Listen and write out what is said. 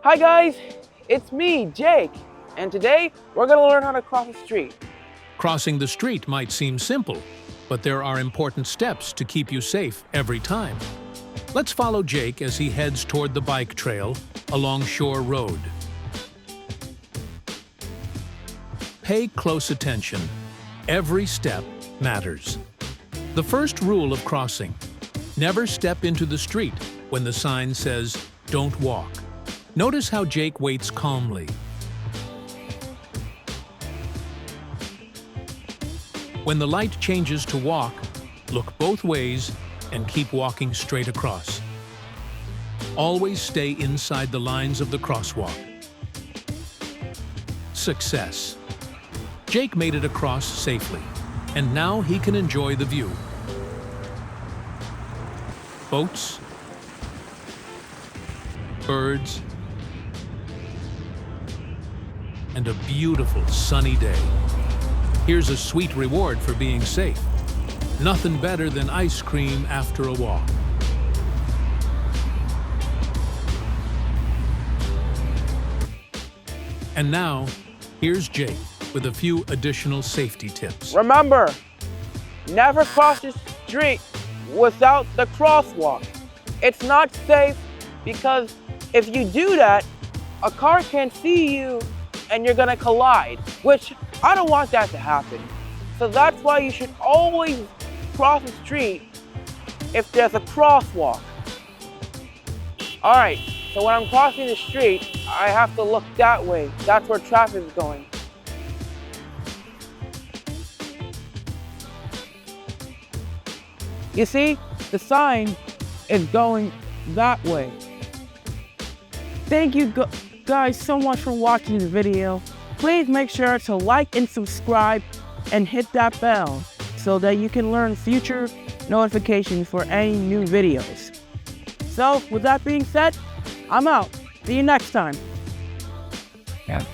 Hi guys, it's me, Jake, and today we're gonna learn how to cross the street. Crossing the street might seem simple, but there are important steps to keep you safe every time. Let's follow Jake as he heads toward the bike trail along Shore Road. Pay close attention. Every step matters. The first rule of crossing: never step into the street when the sign says, "Don't walk." Notice how Jake waits calmly. When the light changes to walk, look both ways and keep walking straight across. Always stay inside the lines of the crosswalk. Success. Jake made it across safely, and now he can enjoy the view. Boats, birds, and a beautiful sunny day. Here's a sweet reward for being safe. Nothing better than ice cream after a walk. And now, here's Jake with a few additional safety tips. Remember, never cross the street without the crosswalk. It's not safe because if you do that, a car can see you and you're gonna collide, which I don't want that to happen. So that's why you should always cross the street if there's a crosswalk. All right, so when I'm crossing the street, I have to look that way. That's where traffic is going. You see, the sign is going that way. Thank you guys so much for watching the video. Please make sure to like and subscribe and hit that bell so that you can learn future notifications for any new videos. So with that being said, I'm out. See you next time. Yeah.